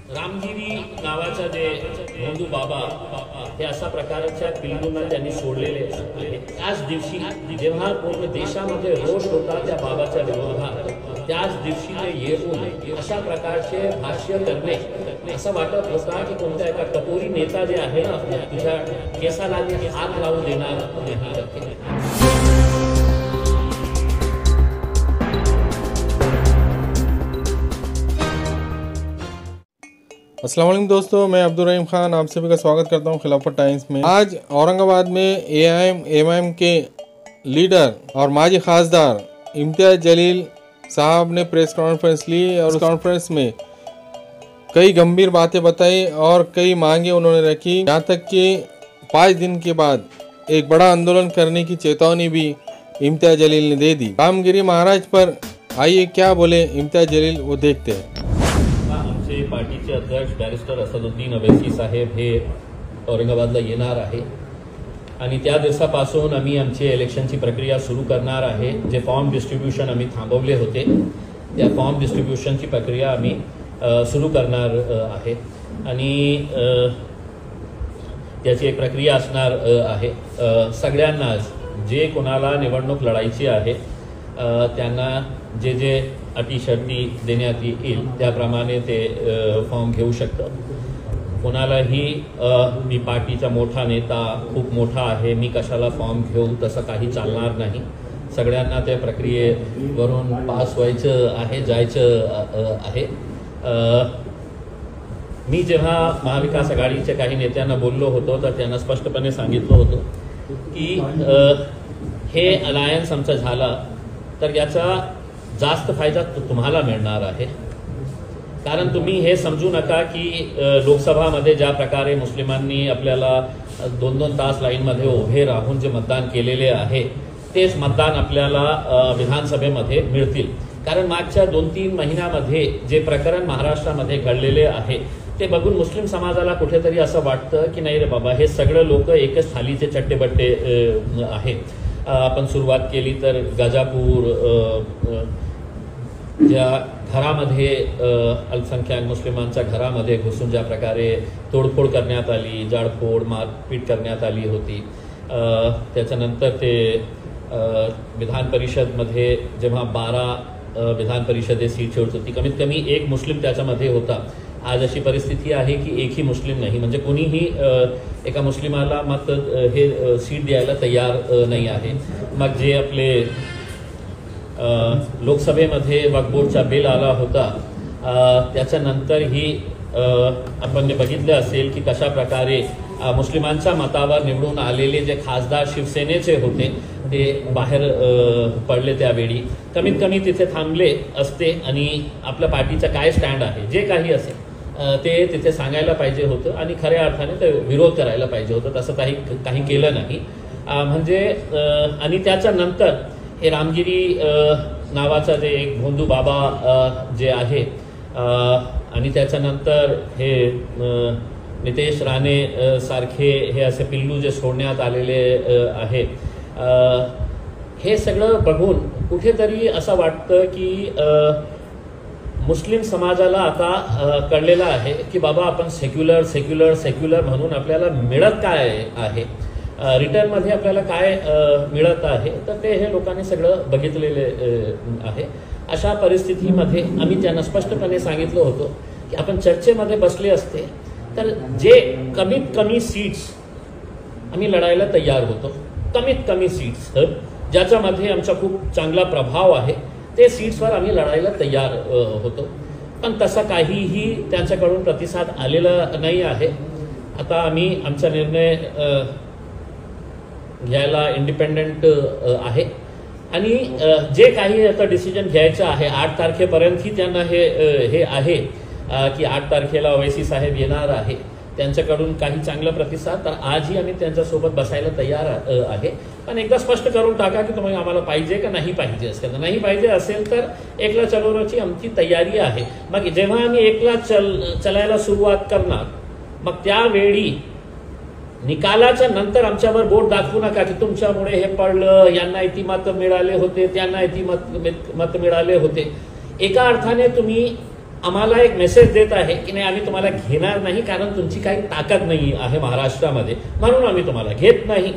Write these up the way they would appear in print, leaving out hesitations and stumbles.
रामगिरी नावाचा जे भोंदू बाबा हे अशा प्रकारच्या पिल्लूंना त्यांनी सोडलेले आहे। त्याच दिवशी जेव्हा पूर्ण देशामध्ये रोष होता त्या बाबाच्या विरोधात, त्याच दिवशी ते येऊन अशा प्रकारचे भाष्य करणे असं वाटत होता की कोणत्या एका कपोरी नेता जे आहे ना तुझ्या केसाला हात लावू देणार नाही। अस्सलाम वालेकुम दोस्तों, मैं अब्दुल रहीम खान आप सभी का स्वागत करता हूं खिलाफत टाइम्स में। आज औरंगाबाद में एआईएम के लीडर और माजी खासदार इम्तियाज जलील साहब ने प्रेस कॉन्फ्रेंस ली और उस कॉन्फ्रेंस में कई गंभीर बातें बताई और कई मांगे उन्होंने रखी। यहाँ तक कि 5 दिन के बाद एक बड़ा आंदोलन करने की चेतावनी भी इम्तियाज जलील ने दे दी। रामगिरी महाराज पर आइए क्या बोले इम्तियाज जलील, वो देखते हैं। पार्टीचे अध्यक्ष बॅरिस्टर असदुद्दीन अवैसी साहेब हे औरंगाबादला येणार आहे आणि त्या दिवसापासून आम्ही आमची इलेक्शनची प्रक्रिया सुरू करणार आहे। जे फॉर्म डिस्ट्रीब्युशन आम्ही थांबवले होते त्या फॉर्म डिस्ट्रीब्युशनची प्रक्रिया आम्ही सुरू करणार आहे आणि त्याची एक प्रक्रिया असणार आहे। सगळ्यांना जे कोणाला निवडणूक लढायची आहे त्यांना जे जे अटी शर्ती देण्यात येईल त्याप्रमाणे ते फॉर्म घेऊ शकतात। कोणालाही मी पार्टीचा मोठा नेता खूप मोठा आहे मी कशाला फॉर्म घेऊ तसं काही चालणार नाही। सगळ्यांना त्या प्रक्रियेवरून पास व्हायचं आहे, जायचं आहे। मी जेव्हा महाविकास आघाडीच्या काही नेत्यांना बोललो होतो तर त्यांना स्पष्टपणे सांगितलं होतं की हे अलायन्स आमचं झाला तर याचा जास्त फायदा तुम्हाला मिळणार आहे। कारण तुम्ही हे समजू नका की लोकसभामध्ये ज्या प्रकारे मुस्लिमांनी आपल्याला 2-2 तास लाईनमध्ये उभे राहून जे मतदान केलेले आहे तेच मतदान आपल्याला विधानसभेमध्ये मिळतील। कारण मागच्या 2-3 महिन्यामध्ये जे प्रकरण महाराष्ट्रामध्ये घडलेले आहे ते बघून मुस्लिम समाजाला कुठेतरी असं वाटतं की नाही रे बाबा हे सगळे लोक एकच थालीचे चट्टेबट्टे आहे। आपण सुरुवात केली तर गाजापूर ज्या घरामध्ये अल्पसंख्याक मुस्लिमांच्या घरामध्ये घुसून ज्या प्रकारे तोडफोड करण्यात आली, जाळपोळ मारपीट करण्यात आली होती, त्याच्यानंतर ते विधान परिषदमध्ये जेव्हा 12 विधान परिषदे सीट होत होती कमीत कमी एक मुस्लिम त्याच्यामध्ये होता। आज अशी परिस्थिती आहे की एकही मुस्लिम नाही, म्हणजे कोणीही एका मुस्लिमाला मत हे सीट द्यायला तयार नाही आहे। मग जे आपले लोकसभेमध्ये वक्फ बोर्डचा बिल आला होता त्याच्यानंतरही आपण बघितलं असेल की कशा प्रकारे मुस्लिमांच्या मतावर निवडून आलेले जे खासदार शिवसेनेचे होते ते बाहेर पडले। त्यावेळी कमीत कमी तिथे थांबले असते आणि आपल्या पार्टीचा काय स्टँड आहे जे काही असेल ते तिथे सांगायला पाहिजे होतं आणि खऱ्या अर्थाने ते विरोध करायला पाहिजे होतं। तसं काही केलं नाही। म्हणजे आणि त्याच्यानंतर हे रामगिरी नावाचा जे एक भोंदू बाबा जे आहे आणि त्याच्यानंतर हे नितेश राणे सारखे हे असे पिल्लू जे सोडण्यात आलेले आहे हे सगळं बघून कुठेतरी असं वाटतं की मुस्लिम समाजाला आता कळलेलं आहे की बाबा आपण सेक्युलर म्हणून आपल्याला मिळत काय आहे, रिटर्नमध्ये आपल्याला काय मिळत आहे तर ते हे लोकांनी सगळं बघितलेले आहे। अशा परिस्थितीमध्ये आम्ही त्यांना स्पष्टपणे सांगितलं होतं की आपण चर्चेमध्ये बसले असते तर जे कमीत कमी सीट्स आम्ही लढायला तयार होतो, कमीत कमी सीट्स ज्याच्यामध्ये आमचा खूप चांगला प्रभाव आहे ते सीट्सवर आम्ही लढायला तयार होतो। पण तसा काहीही त्यांच्याकडून प्रतिसाद आलेला नाही आहे। आता आम्ही आमचा निर्णय घ्यायला इंडिपेंडंट आहे आणि जे काही आता डिसिजन घ्यायचं आहे 8 तारखेपर्यंतही त्यांना हे आहे की 8 तारखेला अवैसी साहेब येणार आहे, त्यांच्याकडून काही चांगला प्रतिसाद तर आजही आम्ही त्यांच्यासोबत बसायला तयार आहे। पण एकदा स्पष्ट करून टाका की तुम्ही आम्हाला पाहिजे का नाही पाहिजे असेल, नाही पाहिजे असेल तर एकला चलवण्याची आमची तयारी आहे। मग जेव्हा आम्ही एकला चलायला सुरुवात करणार मग त्यावेळी निकालाच्या नंतर आमच्यावर बोट दाखवू नका की तुमच्यामुळे हे पडलं, यांना इतकी मत मिळाले होते, त्यांना इतकी मत मिळाले होते। एका अर्थाने तुम्ही आम्हाला एक मेसेज देत आहे की नाही, आम्ही तुम्हाला घेणार नाही कारण तुमची काही ताकद नाही आहे महाराष्ट्रामध्ये, म्हणून आम्ही तुम्हाला घेत नाही.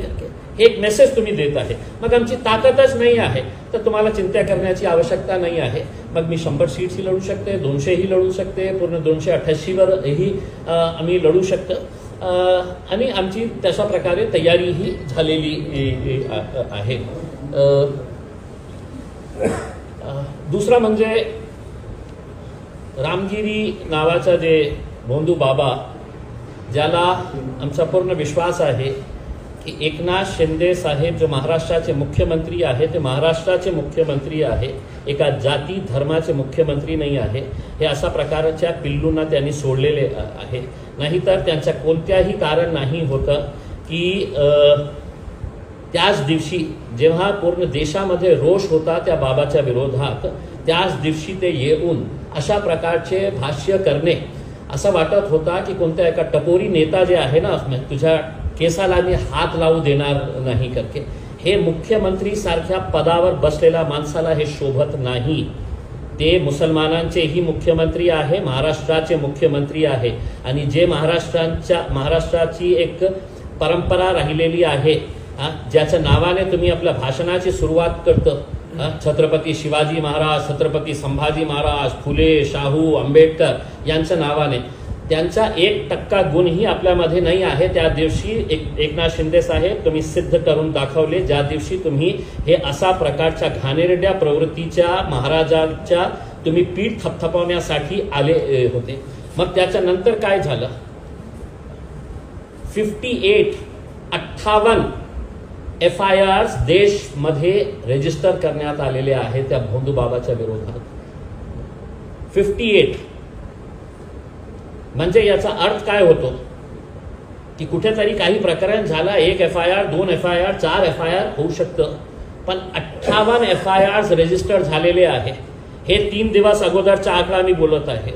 एक मेसेज तुम्ही देत आहे. मग आमची ताकदच नाही आहे तर तुम्हाला चिंता करण्याची आवश्यकता नाही आहे. मग मी 100 सीट्सही लढू शकते, 200ही लढू शकते, पूर्ण 288वरही आम्ही लढू शकतो. आणि आमची तशा प्रकारे तयारीही झालेली आहे. दुसरा म्हणजे रामगिरी नावाचा जे भोंदू बाबा, ज्याला आमचा पूर्ण विश्वास आहे की एकनाथ शिंदे साहेब जो महाराष्ट्राचे मुख्यमंत्री आहे ते महाराष्ट्राचे मुख्यमंत्री आहे, एका जाती धर्माचे मुख्यमंत्री नाही आहे. हे अशा प्रकारच्या पिल्लूंना त्यांनी सोडलेले आहे. नाहीतर त्यांचं कोणत्याही कारण नाही होतं की त्याच दिवशी जेव्हा पूर्ण देशामध्ये रोष होता त्या बाबाच्या विरोधात, त्याच दिवशी ते येऊन अशा प्रकारचे भाष्य करणे, असं वाटत होता की कोणत्या एका टपोरी नेता जे आहे ना, तुझ्या केसाला मी हात लावू देणार नाही करके. हे मुख्यमंत्री सारख्या पदावर बसलेल्या माणसाला हे शोभत नाही. ते मुसलमानांचेही मुख्यमंत्री आहे, महाराष्ट्राचे मुख्यमंत्री आहे. आणि जे महाराष्ट्राची एक परंपरा राहिलेली आहे, ज्याच्या नावाने तुम्ही आपल्या भाषणाची सुरुवात करतो, छत्रपती शिवाजी महाराज, छत्रपती संभाजी महाराज, फुले, शाहू, आंबेडकर यांच्या नावाने, त्यांचा 1% गुणही आपल्यामध्ये नाही आहे. त्या दिवशी एकनाथ शिंदे साहेब तुम्ही सिद्ध करून दाखवले, ज्या दिवशी तुम्ही हे अशा प्रकारच्या घाणेरड्या प्रवृत्तीच्या महाराजांच्या तुम्ही पीठ थपथपवण्यासाठी आले होते. मग त्याच्यानंतर काय झालं? 58 FIRs देशमध्ये रजिस्टर करण्यात आलेले आहेत त्या भोंदू बाबाच्या विरोधात. 58 म्हणजे याचा अर्थ काय होतो की कुठेतरी काही प्रकरण झाला, 1 FIR, 2 FIR, 4 FIR होऊ शकतं, पण 58 FIRs रजिस्टर झालेले आहे. हे 3 दिवस अगोदरचा आकडा मी बोलत आहे.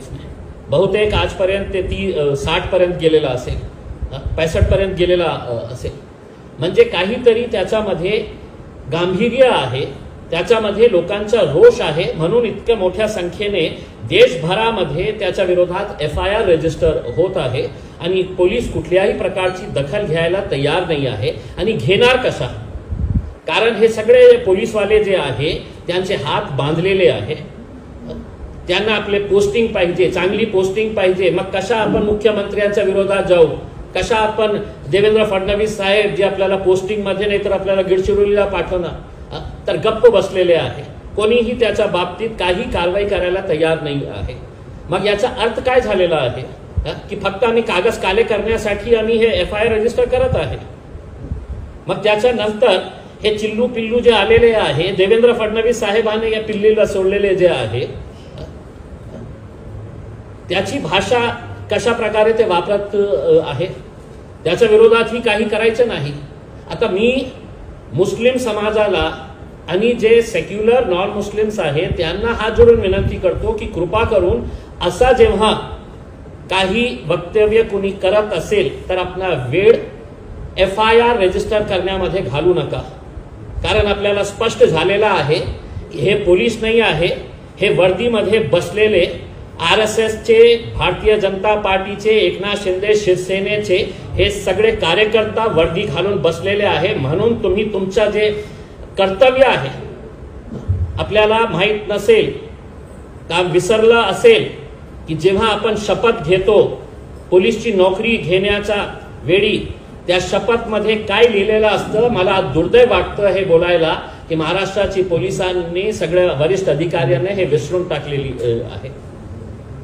बहुतेक आजपर्यंत ते 60 पर्यंत गेलेला असेल, 65 पर्यंत गेलेला असेल. म्हणजे काहीतरी त्याच्यामध्ये गांभीर्य आहे, त्याच्यामध्ये लोकांचा रोष आहे, म्हणून इतक्या मोठ्या संख्येने देशभरामध्ये त्याच्या विरोधात FIR रजिस्टर होत आहे. आणि पोलीस कुठल्याही प्रकारची दखल घ्यायला तयार नाही आहे. आणि घेणार कशा? कारण हे सगळे पोलीसवाले जे आहे त्यांचे हात बांधलेले आहे. त्यांना आपले पोस्टिंग पाहिजे, चांगली पोस्टिंग पाहिजे. मग कशा आपण मुख्यमंत्र्यांच्या विरोधात जाऊ? कशा आपण देवेंद्र फडणवीस साहेब जे आपल्याला पोस्टिंग मध्ये नाही तर आपल्याला गडचिरोलीला पाठवणार, तर गप्प बसलेले आहे. कोणीही त्याच्या बाबतीत काही कारवाई करायला तयार नाही आहे. मग याचा अर्थ काय झालेला आहे की फक्त आम्ही कागज काले करण्यासाठी आम्ही हे FIR रजिस्टर करत आहे. मग त्याच्यानंतर हे चिल्लू पिल्लू जे आलेले आहे, देवेंद्र फडणवीस साहेबांनी या पिल्लीला सोडलेले जे आहे, त्याची भाषा कशा प्रकारे ते वापरत आहे, त्याच्या विरोधातही काही करायचं नाही. आता मी मुस्लिम समाजाला आणि जे सेक्युलर नॉन मुस्लिम्स आहेत त्यांना हात जोडून विनंती करतो की कृपा करून असा जेव्हा काही वक्तव्य कुणी करत असेल तर आपला वेळ FIR रजिस्टर करण्यामध्ये घालू नका. कारण आपल्याला स्पष्ट झालेला आहे की हे पोलीस नाही आहे, हे वर्दीमध्ये बसलेले RSSचे, भारतीय जनता पार्टीचे, एकनाथ शिंदे शिवसेनेचे हे सगळे कार्यकर्ता वर्दी घालून बसलेले आहे. म्हणून तुम्ही तुमचा जे कर्तव्य आहे, आपल्याला माहित नसेल का विसरलं असेल की जेव्हा आपण शपथ घेतो पोलीसची नोकरी घेण्याच्या वेळी, त्या शपथमध्ये काय लिहिलेलं असतं, मला दुर्दैव वाटतं हे बोलायला की महाराष्ट्राची पोलिसांनी सगळ्या वरिष्ठ अधिकाऱ्यांनी हे विसरून टाकलेली आहे.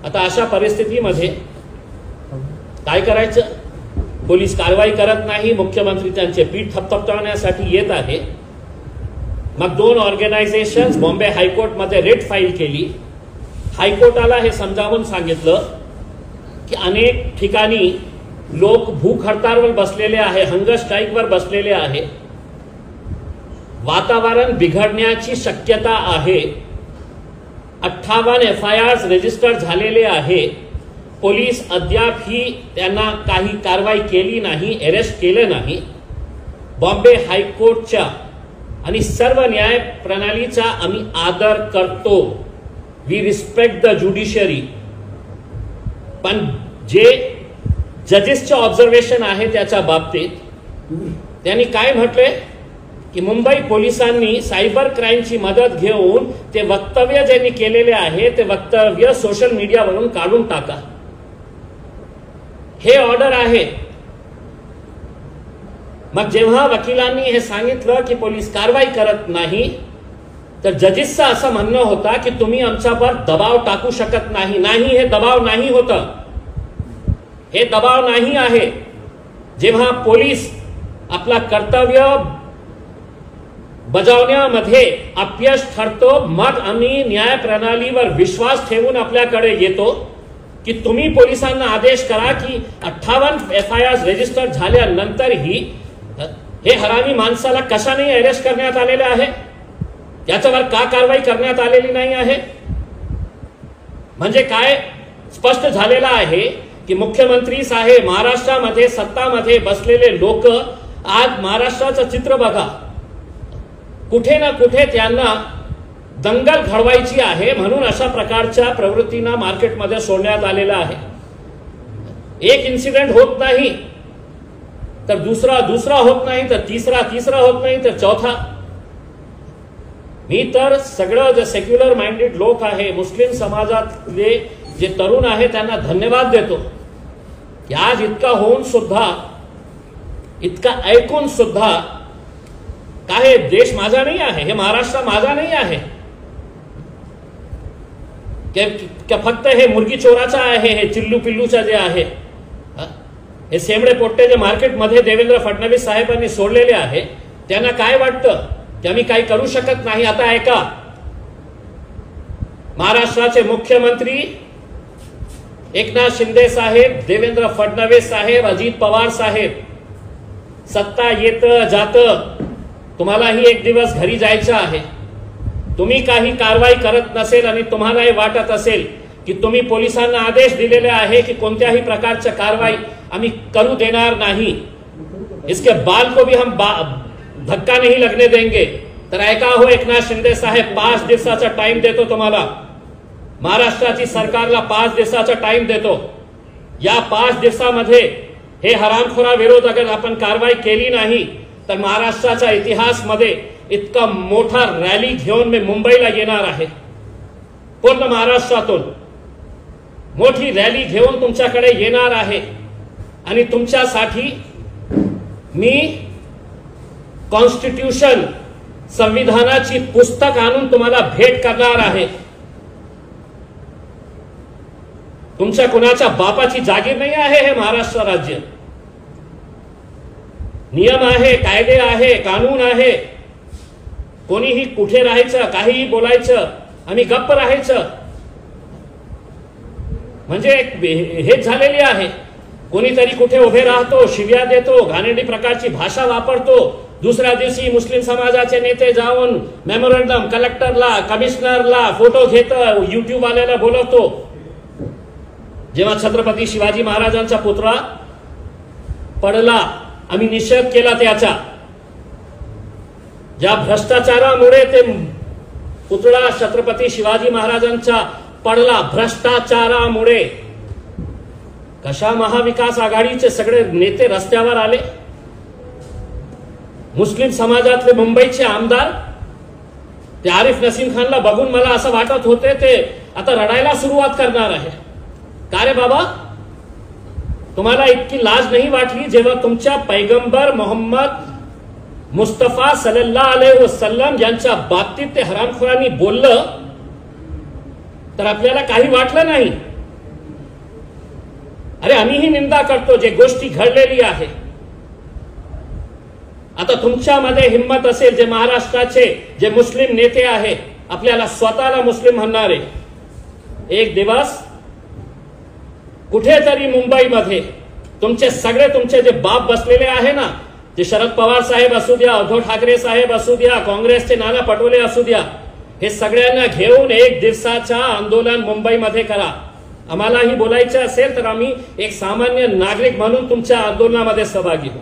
आता अशा परिस्थितीमध्ये काय करायचं? पोलीस कारवाई करत नाही, मुख्यमंत्री त्यांचे पीठ थपथपवण्यासाठी येत आहे. मग 2 ऑर्गनायझेशन्स बॉम्बे हायकोर्टमध्ये रेट फाईल केली. हायकोर्टाला हे समजावून सांगितलं की अनेक ठिकाणी लोक भूक हडताळवर बसलेले आहे, हंगर स्ट्राईकवर बसलेले आहे, वातावरण बिघडण्याची शक्यता आहे. 58 FIRs रजिस्टर झालेले आहे. पोलीस अद्यापही त्यांना काही कारवाई केली नाही, अरेस्ट केले नाही. बॉम्बे हायकोर्टच्या आणि सर्व न्याय प्रणालीचा आम्ही आदर करतो. We respect the judiciary. पण जे जजेसचे ऑब्झर्वेशन आहे त्याच्या बाबतीत त्यांनी काय म्हटले की मुंबई पोलिसांनी सायबर क्राईमची मदत घेऊन ते वक्तव्य ज्यांनी केलेले आहे ते वक्तव्य सोशल मीडियावरून काढून टाका, हे ऑर्डर आहे. मग जेव्हा वकिलांनी हे सांगितलं की पोलीस कारवाई करत नाही, तर जजेसचं असं म्हणणं होता की तुम्ही आमच्यावर दबाव टाकू शकत नाही. नाही, हे दबाव नाही होतं, हे दबाव नाही आहे. जेव्हा पोलीस आपला कर्तव्य बजावण्यामध्ये अपयश ठरतो, मग आम्ही न्याय प्रणालीवर विश्वास ठेवून आपल्याकडे येतो की तुम्ही पोलिसांना आदेश करा की 58 FIR रजिस्टर झाल्यानंतरही हे हरामी माणसाला कशाने अरेस्ट करण्यात आलेले आहे, याच्यावर का कारवाई करण्यात आलेली नाही आहे. म्हणजे काय स्पष्ट झालेलं आहे की मुख्यमंत्री साहेब, महाराष्ट्रामध्ये सत्तामध्ये बसलेले लोक, आज महाराष्ट्राचं चित्र बघा, कुठे ना कुठे त्यांना दंगल घडवायची आहे म्हणून अशा प्रकारच्या प्रवृत्तींना मार्केटमध्ये सोडण्यात आलेला आहे. एक इन्सिडेंट होत नाही तर दुसरा होत नाही तर तिसरा होत नाही तर चौथा. मी तर सगळं जे सेक्युलर माइंडेड लोक आहे, मुस्लिम समाजातले जे तरुण आहे त्यांना धन्यवाद देतो की आज इतका होऊन सुद्धा, इतका ऐकून सुद्धा काय देश माझा नाही आहे, हे महाराष्ट्र माझा नाही आहे, फक्त हे मुर्गी चोराचा आहे, हे चिल्लू पिल्लूचा जे आहे, हे सेमडे पोट्टे जे मार्केटमध्ये देवेंद्र फडणवीस साहेबांनी सोडलेले आहे, त्यांना काय वाटतं की आम्ही काही करू शकत नाही. आता ऐका, महाराष्ट्राचे मुख्यमंत्री एकनाथ शिंदे साहेब, देवेंद्र फडणवीस साहेब, अजित पवार साहेब, सत्ता येतं जातं, तुम्हालाही एक दिवस घरी जायचं आहे. तुम्ही काही कारवाई करत नसेल आणि तुम्हाला हे वाटत असेल की तुम्ही पोलिसांना आदेश दिलेले आहे की कोणत्याही प्रकारची कारवाई आम्ही करू देणार नाही, इसके बाल को भी हम धक्का नहीं लगने देंगे, तर ऐका हो एकनाथ शिंदे साहेब, 5 दिवसाचा टाइम देतो तुम्हाला, महाराष्ट्राची सरकारला 5 दिवसाचा टाइम देतो. या 5 दिवसामध्ये हे हरामखोरा विरोध अगर आपण कारवाई केली नाही तर महाराष्ट्राच्या इतिहासमध्ये इतका मोठा रॅली घेऊन मी मुंबईला येणार आहे. पूर्ण महाराष्ट्रातून मोठी रॅली घेऊन तुमच्याकडे येणार आहे आणि तुमच्यासाठी मी कॉन्स्टिट्यूशन, संविधानाची पुस्तक आणून तुम्हाला भेट करणार आहे. तुमच्या कुणाच्या बापाची जागीर नाही आहे हे महाराष्ट्र राज्य. नियम आहे, कायदे आहे, कानून आहे. कोणीही कुठे राहायचं, काहीही बोलायचं आणि गप्प राहायचं म्हणजे हेच झालेली आहे. कोणीतरी कुठे उभे राहतो, शिव्या देतो, घाणेरडी प्रकारची भाषा वापरतो. दुसऱ्या दिवशी मुस्लिम समाजाचे नेते जाऊन मेमोरंडम कलेक्टरला, कमिशनरला फोटो घेत युट्यूब वाल्याला बोलवतो. जेव्हा छत्रपती शिवाजी महाराजांचा पुतळा पडला, आम्ही निषेध केला त्याचा. ज्या भ्रष्टाचारामुळे ते पुतळा छत्रपती शिवाजी महाराजांचा पडला, भ्रष्टाचारामुळे कशा महाविकास आघाडीचे सगळे नेते रस्त्यावर आले. मुस्लिम समाजातले मुंबईचे आमदार ते आरिफ नसीम खानला बघून मला असं वाटत होते ते आता रडायला सुरुवात करणार आहे. का रे बाबा, तुम्हाला इतकी लाज नाही वाटली जेव्हा तुमच्या पैगंबर मोहम्मद मुस्तफा सल्लल्लाहु अलैहि वसल्लम यांच्या बाबतीत ते हरामखोरांनी बोललं तर आपल्याला काही वाटलं नाही. अरे आम्हीही निंदा करतो जे गोष्टी घडलेली आहे. आता तुमच्यामध्ये हिम्मत असेल, जे महाराष्ट्राचे जे मुस्लिम नेते आहे, आपल्याला स्वतःला मुस्लिम म्हणणारे, एक दिवस कुठेतरी मुंबईमध्ये तुमचे जे बाप बसलेले आहे ना, जे शरद पवार साहेब असू द्या, उद्धव ठाकरे साहेब असू द्या, काँग्रेसचे नाना पटोले असू द्या, हे सगळ्यांना घेऊन एक दिवसाचा आंदोलन मुंबईमध्ये करा. आम्हालाही बोलायचं असेल तर आम्ही एक सामान्य नागरिक म्हणून तुमच्या आंदोलनामध्ये सहभागी होऊ.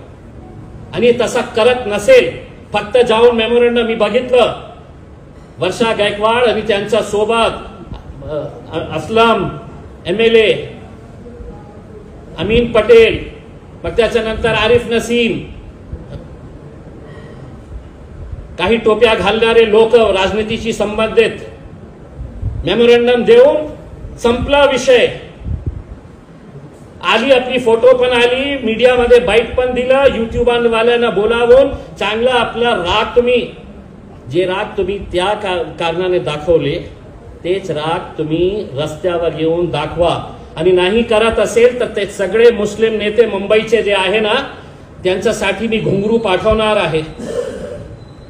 आणि तसा करत नसेल, फक्त जाऊन मेमोरंडम, मी बघितलं वर्षा गायकवाड आणि त्यांच्या सोबत असलम MLA अमीन पटेल, मग त्याच्यानंतर आरिफ नसीम, काही टोप्या घालणारे लोक राजनीतीशी संबंधित मेमोरंडम देऊन संपला विषय. आली आपली फोटो पण आली, मीडियामध्ये बाईट पण दिलं, युट्यूब वाल्यांना बोलावून चांगला आपला राग तुम्ही त्या कारणाने दाखवले, तेच राग तुम्ही रस्त्यावर येऊन दाखवा. आणि नाही करत असेल तर ते सगळे मुस्लिम नेते मुंबईचे जे आहे ना, त्यांच्यासाठी मी घुंगरू पाठवणार आहे.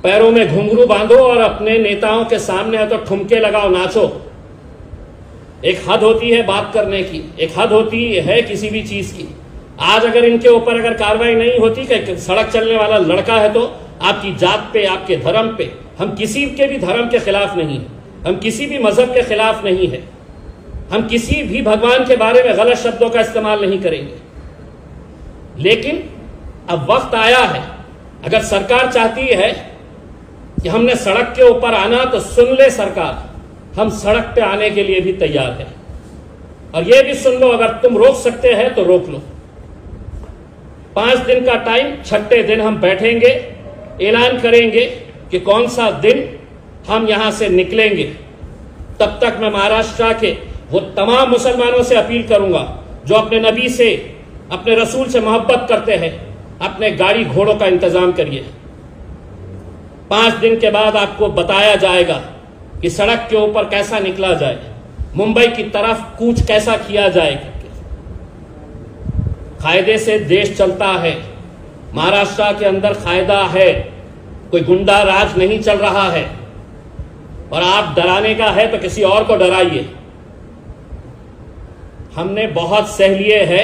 पैरों में घुंघरू बांधो और अपने नेताओं के सामने तो ठुमके लगाओ, नाचो. एक हद होती है बात करने की, एक हद होती है किसी भी चीज की. आज अगर इनके ऊपर अगर कार्रवाई नहीं होती कि सड़क चलने वाला लड़का है तो आपकी जात पे, आपके धर्म पे, हम किसी के भी धर्म के खिलाफ नहीं है, हम किसी भी मजहब के खिलाफ नहीं है, हम किसी भी भगवान के बारे में गलत शब्दों का इस्तेमाल नहीं करेंगे. लेकिन अब वक्त आया है, अगर सरकार चाहती है कि हमने सड़क के ऊपर आना तो सुन ले सरकार, हम सड़क पे आने के लिए भी तैयार हैं. और यह भी सुन लो, अगर तुम रोक सकते हैं तो रोक लो. 5 दिन का टाइम, 6ठे दिन हम बैठेंगे, ऐलान करेंगे कि कौन सा दिन हम यहां से निकलेंगे. तब तक मैं महाराष्ट्र के वो तमाम मुसलमानों से अपील करूंगा जो अपने नबी से, अपने रसूल से मोहब्बत करते हैं, अपने गाड़ी घोड़ों का इंतजाम करिए. 5 दिन के बाद आपको बताया जाएगा कि सड़क के ऊपर कैसा निकला जाए, मुंबई की तरफ कूच कैसा किया जाए. कायदे से देश चलता है, महाराष्ट्र के अंदर कायदा है, कोई गुंडा राज नहीं चल रहा है. और आप डराने का है तो किसी और को डराइए. हमने बहुत सह लिए है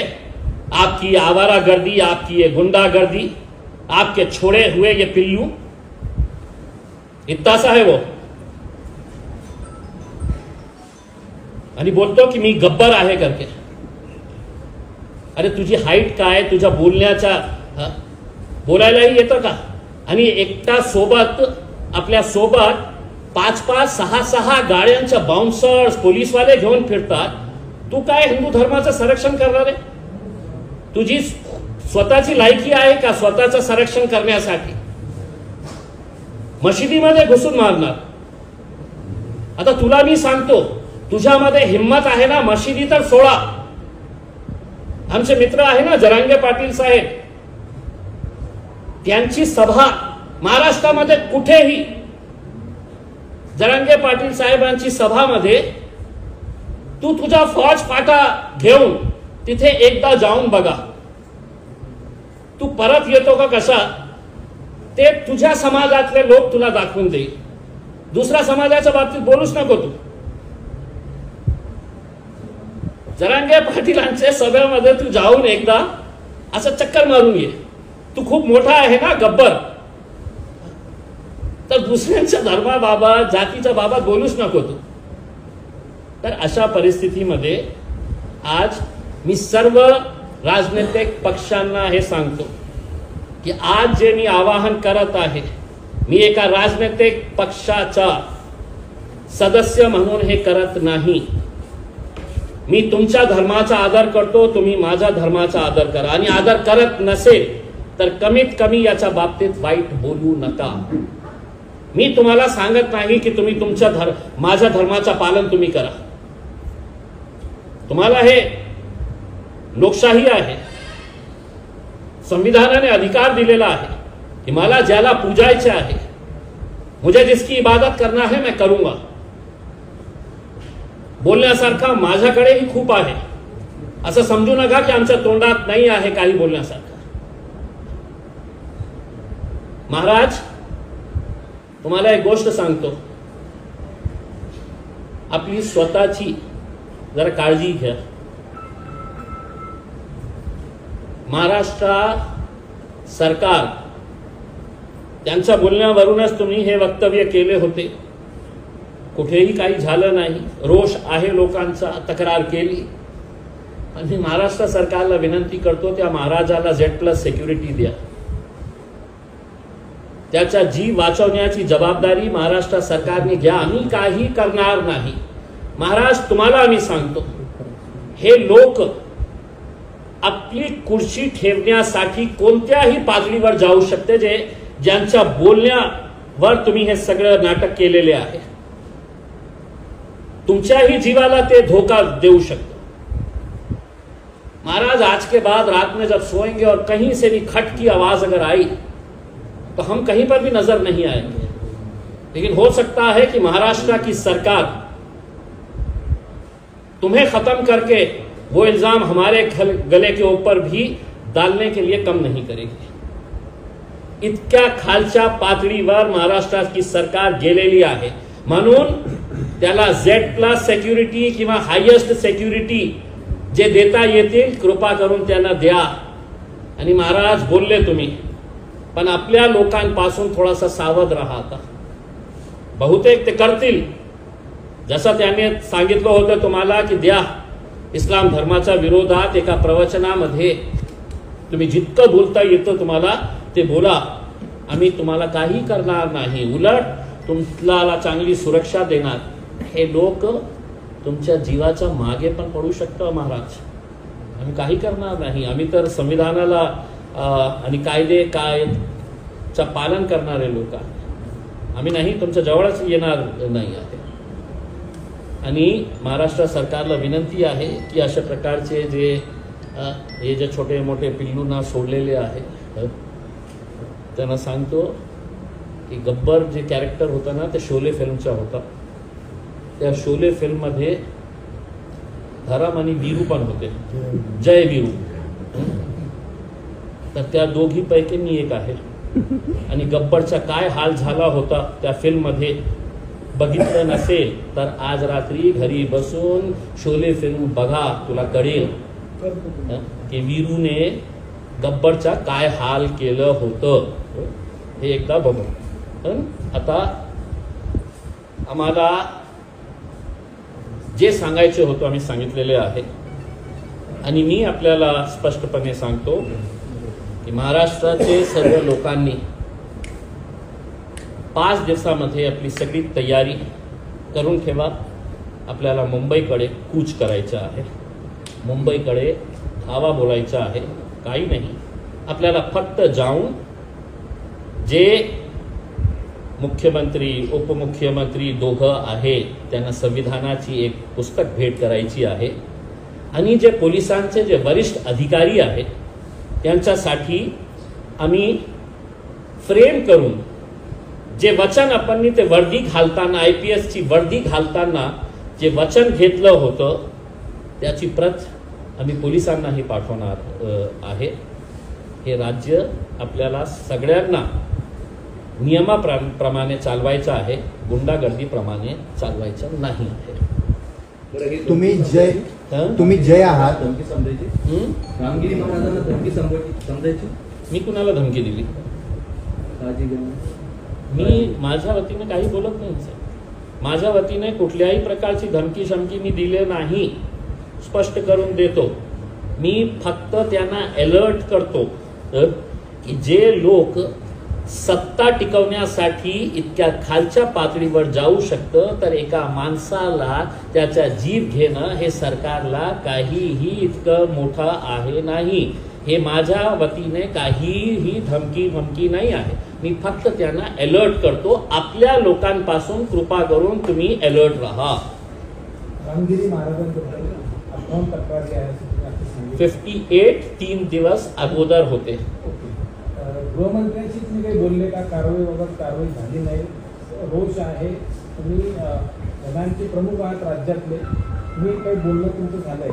आपकी आवारागर्दी, आपकी ये गुंडागर्दी, आपके छोड़े हुए ये पिल्लू. इतना सा है वो, आणि बोलतो की मी गब्बर आहे करके. अरे तुझी हाईट काय, तुझ्या बोलायलाही येतं का? आणि एकटा सोबत, आपल्या सोबत 5-5, 6-6 गाड्यांच्या बाउन्सर्स, पोलीसवाले घेऊन फिरतात. तू काय हिंदू धर्माचं संरक्षण करणार आहे? तुझी स्वतःची लायकी आहे का स्वतःचं संरक्षण करण्यासाठी? मशिदीमध्ये घुसून मारणार. आता तुला मी सांगतो, तुझ्यामध्ये हिम्मत आहे ना, मशिदी तर सोडा. आमचे मित्र आहे ना जरांगे पाटील साहेब, त्यांची सभा महाराष्ट्रामध्ये कुठेही, जरांगे पाटील साहेबांची सभामध्ये तू तुझा फौज फाटा घेऊन तिथे एकदा जाऊन बघा. तू परत येतो का कसा, ते तुझ्या समाजातले लोक तुला दाखवून देईल. दुसऱ्या समाजाच्या बाबतीत बोलूच नको तू. जरांगे पाटीलांच्या सभेमध्ये तू जाऊन एकदा असं चक्कर मारून ये. तू खूप मोठा आहे ना गब्बर, तर दुसऱ्यांच्या धर्माबाबत, जातीच्या बाबत बोलूच नको तू. तर अशा परिस्थितीमध्ये आज मी सर्व राजनैतिक पक्षांना हे सांगतो की आज जे मी आवाहन करत आहे, मी एका राजनैतिक पक्षाचा सदस्य म्हणून हे करत नाही. मी तुमच्या धर्माचा आदर करतो, तुम्ही माझ्या धर्माचा आदर करा. आणि आदर करत नसेल तर कमीत कमी याच्या बाबतीत वाईट बोलू नका. मी तुम्हाला सांगत नाही की तुम्ही माझ्या धर्माचं पालन तुम्ही करा. तुम्हाला हे लोकशाही आहे, संविधानाने अधिकार दिलेला आहे कि मला ज्याला पूजायचे आहे, मुझे जिसकी इबादत करना है मैं करूंगा. बोलण्यासारखा माझ्याकडेही खूप आहे. असं समजू नका की आमच्या तोंडात नाही आहे काही बोलण्यासारखं. महाराज, तुम्हाला एक गोष्ट सांगतो, आपली स्वतःची जरा काळजी घ्या. महाराष्ट्र सरकार, त्यांच्या बोलण्यावरूनच तुम्ही हे वक्तव्य केले होते. कुठेही काही झालं नाही, रोष आहे लोकांचा, तक्रार केली. आणि महाराष्ट्र सरकारला विनंती करतो, त्या महाराजाला Z+ सिक्युरिटी द्या. त्याचा जीव वाचवण्याची जबाबदारी महाराष्ट्र सरकारने घ्या. आम्ही काही करणार नाही. महाराज, तुम्हाला आम्ही सांगतो, हे लोक आपली खुर्ची ठेवण्यासाठी कोणत्याही पातळीवर जाऊ शकते, ज्यांच्या बोलण्यावर तुम्ही हे सगळं नाटक केलेले आहे. तुमच्याही जीवाला ते धोखा देऊ शकते. महाराज, आज के बाद रात में जब सोएंगे और कहीं से भी खट की आवाज अगर आई तो हम कहीं पर भी नजर नहीं आएंगे. लेकिन हो सकता है कि महाराष्ट्र की सरकार तुम्हें खत्म करके वो इल्जाम हमारे गले के ऊपर भी डालने के लिए कम नहीं करेगी. इतक्या खालच्या पातळीवर महाराष्ट्राची सरकार गेलेली आहे. म्हणून त्याला Z+ सिक्युरिटी किंवा हायेस्ट सिक्युरिटी जे देता येतील कृपा करून त्यांना द्या. आणि महाराज, बोलले तुम्ही, पण आपल्या लोकांपासून थोडासा सावध राहा. आता बहुतेक ते करतील, जसं त्यांनी सांगितलं होतं तुम्हाला की द्या. इस्लाम धर्माच्या विरोधात एका प्रवचनामध्ये तुम्ही जितकं बोलता येतं तुम्हाला ते बोला. आम्ही तुम्हाला काही करणार नाही, उलट तुम्हाला चांगली सुरक्षा देणार. हे लोक तुमच्या जीवाच्या मागे पण पडू शकतं महाराज. आम्ही काही करणार नाही. आम्ही तर संविधानाला आणि कायद्याचं पालन करणारे लोक आहे. आम्ही नाही तुमच्या जवळच येणार नाही आहे. आणि महाराष्ट्र सरकारला विनंती आहे की अशा प्रकारचे हे जे छोटे मोठे पिल्लूंना सोडलेले आहे त्यांना सांगतो की गब्बर जे कॅरेक्टर होतं ना ते शोले फिल्मचा होता. त्या शोले फिल्ममध्ये धरम आणि वीरू पण होते, जय वीरू. तर त्या दोघीपैकी मी एक आहे. आणि गब्बरचा काय हाल झाला होता त्या फिल्ममध्ये बघितलं नसेल तर आज रात्री घरी बसून शोले फिल्म बघा, तुला कळेल की वीरूने गब्बरचा काय हाल केलं होतं. हे एकदा बघू. आता आम्हाला जे सांगायचे होतं आम्ही सांगितलेले आहे. आणि मी आपल्याला स्पष्टपणे सांगतो की महाराष्ट्राचे सर्व लोकांनी 5 दिवसामध्ये आपली सगळी तयारी करून ठेवा. आपल्याला मुंबईकडे कूच करायचं आहे, मुंबईकडे धावा बोलायचा आहे. काही नाही, आपल्याला फक्त जाऊन जे मुख्यमंत्री उपमुख्यमंत्री दोघं आहे त्यांना संविधानाची एक पुस्तक भेट करायची आहे. आणि जे पोलिसांचे जे वरिष्ठ अधिकारी आहेत त्यांच्यासाठी आम्ही फ्रेम करून जे वचन आपण ते वर्दी घालताना IPS ची वर्दी घालताना जे वचन घेतलं होतं त्याची प्रत आम्ही पोलिसांनाही पाठवणार आहे. हे राज्य आपल्याला सगळ्यांना नियमाप्रमाणे चालवायचं आहे, गुंडागर्दीप्रमाणे चालवायचं नाही आहे. तुम्ही जय आहात. धमकी समजायची, रामगिरी महाराजांना धमकी समजायची. मी कुणाला धमकी दिली? काळजी घ्या. मी माझ्या वतीने काही बोलत नाही सर. माझ्या वतीने कुठल्याही प्रकारची धमकी शमकी मी दिले नाही, स्पष्ट करून देतो. मी फक्त त्यांना अलर्ट करतो की जे लोक सत्ता टिकवण्यासाठी इतक्या खालच्या पातळीवर जाऊ शकतं तर एका माणसाला त्याचा जीव घेणं हे सरकारला काहीही इतकं मोठं आहे नाही. हे माझ्या वतीने काहीही धमकी नाही आहे. मी फक्त त्यांना अलर्ट करतो. आपल्या लोकांपासून कृपा करून तुम्ही अलर्ट राहा. रामगिरी महाराजांबद्दल 58 3 दिवस अगोदर होते. गृहमंत्र्यांशीच मी काही बोलले का? कारवाई वगैरे कारवाई झाली नाही, रोष आहे. तुम्ही प्रधानचे प्रमुख आहात राज्यातले, तुम्ही काही बोलणं तुमचं झालंय?